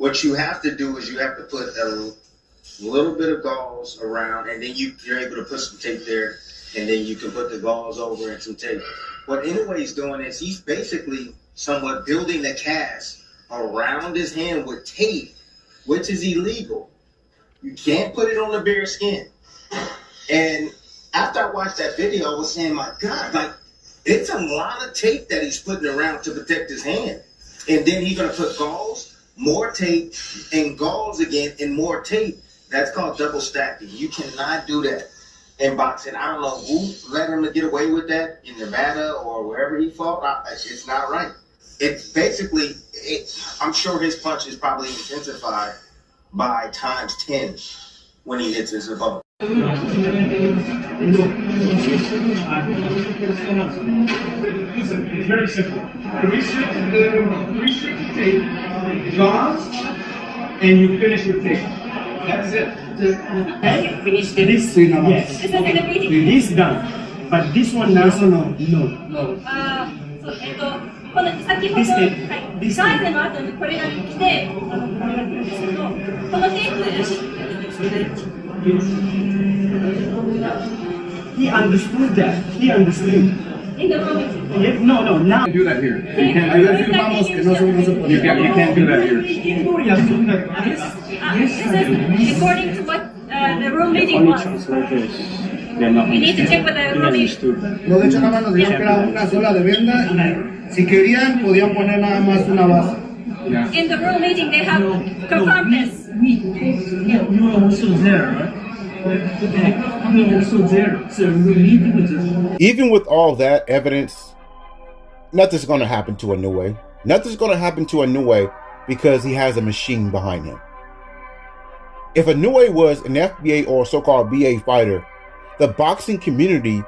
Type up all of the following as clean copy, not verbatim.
what you have to do is you have to put a little bit of gauze around, and then you're able to put some tape there, and then you can put the gauze over and some tape. What Inoue's doing is he's basically somewhat building the cast around his hand with tape, which is illegal. You can't put it on the bare skin. And after I watched that video, I was saying, my God, like, it's a lot of tape that he's putting around to protect his hand. And then he's going to put gauze, more tape, and gauze again, and more tape. That's called double stacking. You cannot do that in boxing. I don't know who let him get away with that in Nevada or wherever he fought. It's not right. It's basically, I'm sure his punch is probably intensified by times 10 when he hits his opponent. Listen, it's very simple. Restrict the tape, gauze, and you finish with tape. That's it. Finish this? Yes. This is celebrating. This done. But this one now, no. この先ほど、ガイゼの後にこれが来て、これが来るんですけど、このテープでHe understood that. He understood. in the room. No, now. You can't do that here. You can't do that here. This is according to what the room meeting was. We need to check with the room meeting. No, de hecho, nada más nos dijeron que era una sola de venda y si querían podían poner nada más una base. In the room meeting, they have confirmed this. You are also there, right? You are also there. So we need to. Even with all that evidence, nothing's going to happen to Inoue. Nothing's going to happen to Inoue because he has a machine behind him. If Inoue was an FBA or so-called BA fighter, the boxing community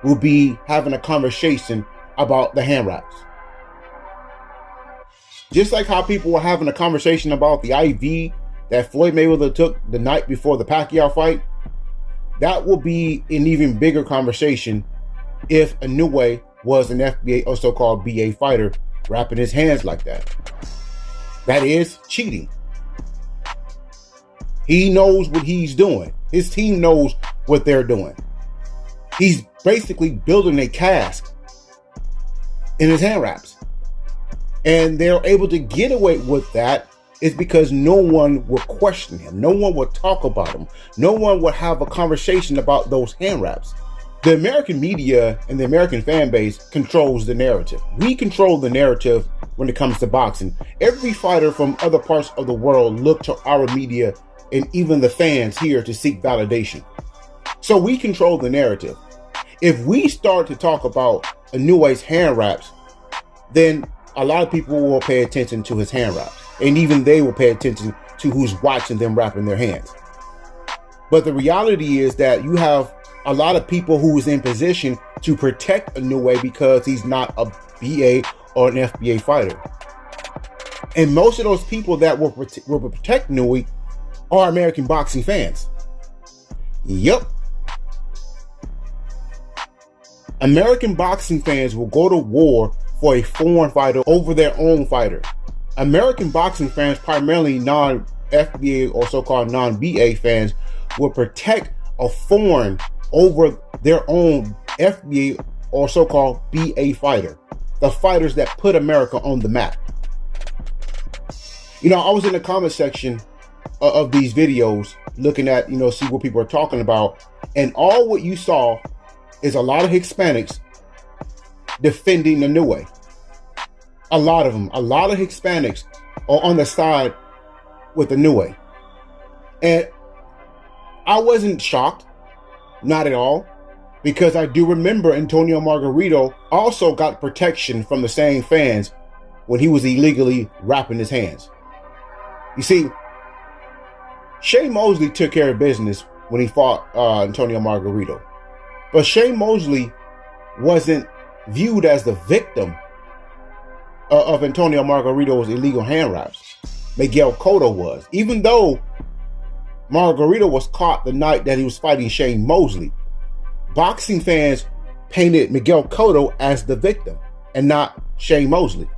will be having a conversation about the hand wraps. Just like how people were having a conversation about the IV that Floyd Mayweather took the night before the Pacquiao fight, that will be an even bigger conversation if Inoue was an FBA or so-called BA fighter wrapping his hands like that. That is cheating. He knows what he's doing. His team knows what they're doing. He's basically building a cask in his hand wraps. And they're able to get away with that is because no one will question him. No one will talk about him. No one will have a conversation about those hand wraps. The American media and the American fan base controls the narrative. We control the narrative when it comes to boxing. Every fighter from other parts of the world look to our media and even the fans here to seek validation. So we control the narrative. If we start to talk about Inoue's hand wraps, then a lot of people will pay attention to his hand wraps. And even they will pay attention to who's watching them wrapping their hands. But the reality is that you have a lot of people who is in position to protect Inoue because he's not a BA or an FBA fighter. And most of those people that will protect Inoue are American boxing fans. Yep. American boxing fans will go to war for a foreign fighter over their own fighter. American boxing fans, primarily non-FBA or so-called non-BA fans, will protect a foreign over their own FBA or so-called BA fighter. The fighters that put America on the map. You know, I was in the comment section of these videos looking at, see what people are talking about. And all what you saw is a lot of Hispanics defending Inoue. A lot of them, a lot of Hispanics are on the side with Inoue. And I wasn't shocked, not at all, because I do remember Antonio Margarito also got protection from the same fans when he was illegally wrapping his hands. You see, Shane Mosley took care of business when he fought Antonio Margarito. But Shane Mosley wasn't viewed as the victim of Antonio Margarito's illegal hand wraps. Miguel Cotto was. Even though Margarito was caught the night that he was fighting Shane Mosley, boxing fans painted Miguel Cotto as the victim and not Shane Mosley.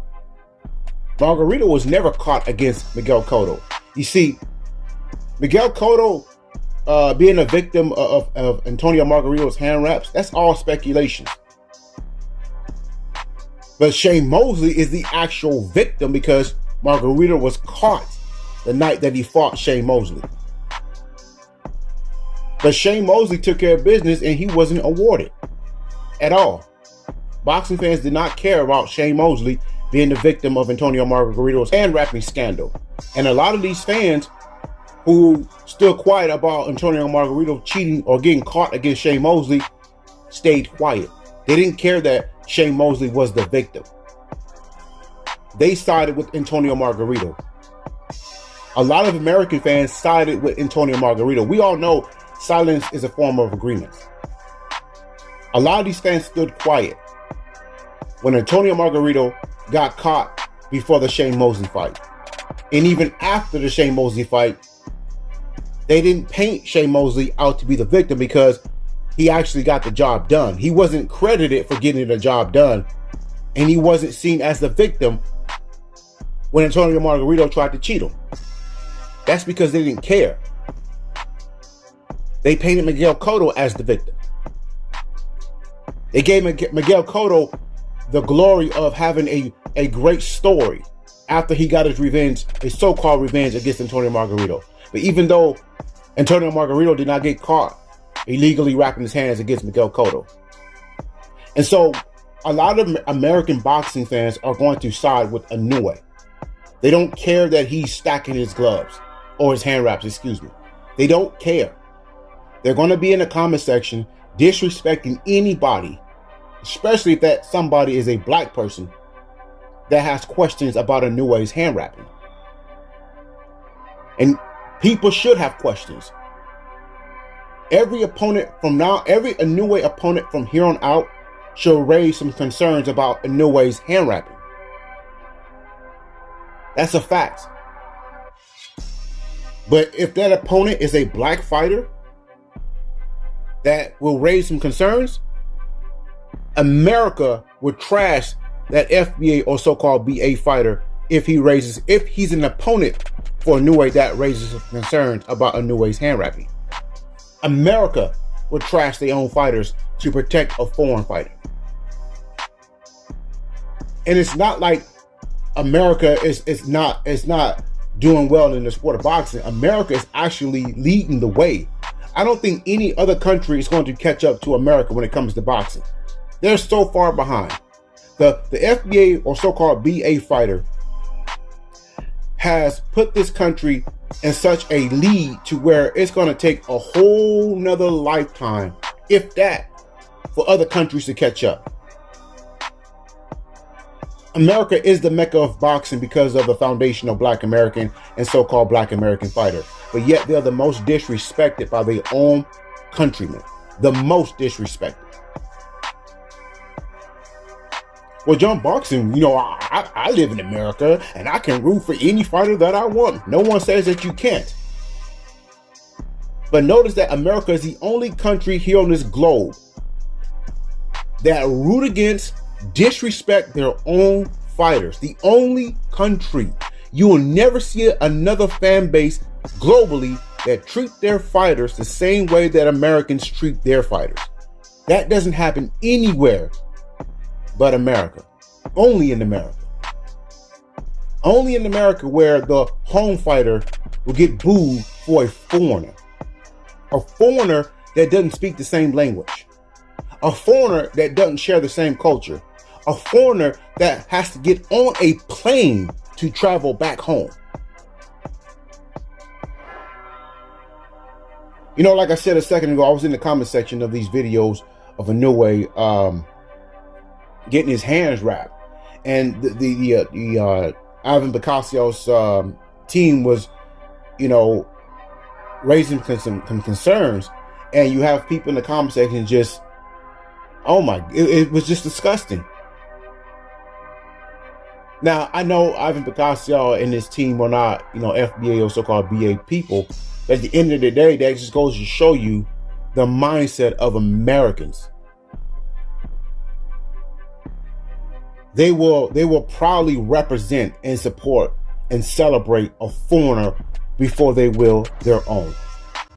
Margarito was never caught against Miguel Cotto. You see, Miguel Cotto being a victim of Antonio Margarito's hand wraps, that's all speculation. But Shane Mosley is the actual victim because Margarito was caught the night that he fought Shane Mosley. But Shane Mosley took care of business and he wasn't awarded at all. Boxing fans did not care about Shane Mosley being the victim of Antonio Margarito's hand wrapping scandal. And a lot of these fans who stood quiet about Antonio Margarito cheating or getting caught against Shane Mosley stayed quiet. They didn't care that Shane Mosley was the victim. They sided with Antonio Margarito. A lot of American fans sided with Antonio Margarito. We all know silence is a form of agreement. A lot of these fans stood quiet when Antonio Margarito got caught before the Shane Mosley fight. And even after the Shane Mosley fight, they didn't paint Shane Mosley out to be the victim because he actually got the job done. He wasn't credited for getting the job done, and he wasn't seen as the victim when Antonio Margarito tried to cheat him. That's because they didn't care. They painted Miguel Cotto as the victim. They gave Miguel Cotto the glory of having a great story after he got his revenge, a so-called revenge against Antonio Margarito. But even though Antonio Margarito did not get caught illegally wrapping his hands against Miguel Cotto. And so a lot of American boxing fans are going to side with Inoue. They don't care that he's stacking his gloves or his hand wraps, excuse me. They don't care. They're going to be in the comment section disrespecting anybody, especially if that somebody is a black person that has questions about Inoue's hand wrapping. And people should have questions. Every Inoue opponent from here on out should raise some concerns about Inoue's hand wrapping. That's a fact. But if that opponent is a black fighter that will raise some concerns, America would trash that FBA or so-called BA fighter if he's an opponent for Inoue that raises some concerns about Inoue's hand wrapping. America would trash their own fighters to protect a foreign fighter. And it's not like America is not doing well in the sport of boxing. America is actually leading the way. I don't think any other country is going to catch up to America when it comes to boxing. They're so far behind. The FBA or so-called BA fighter has put this country in such a lead to where it's going to take a whole nother lifetime, if that, for other countries to catch up. America is the mecca of boxing because of the foundation of Black American and so-called Black American fighter. But yet they're the most disrespected by their own countrymen. The most disrespected. Well, John, boxing, I live in America and I can root for any fighter that I want. No one says that you can't. But notice that America is the only country here on this globe that root against, disrespect their own fighters. The only country. You will never see another fan base globally that treat their fighters the same way that Americans treat their fighters. That doesn't happen anywhere but America. Only in America. Only in America where the home fighter will get booed for a foreigner. A foreigner that doesn't speak the same language. A foreigner that doesn't share the same culture. A foreigner that has to get on a plane to travel back home. Like I said a second ago, I was in the comment section of these videos of Inoue getting his hands wrapped, and the Ivan Bacasios team was, raising some concerns, and you have people in the comment section just, it was just disgusting. Now, I know Ivan Bacasios and his team are not, FBA or so-called BA people, but at the end of the day, that just goes to show you the mindset of Americans. they will proudly represent and support and celebrate a foreigner before they will their own.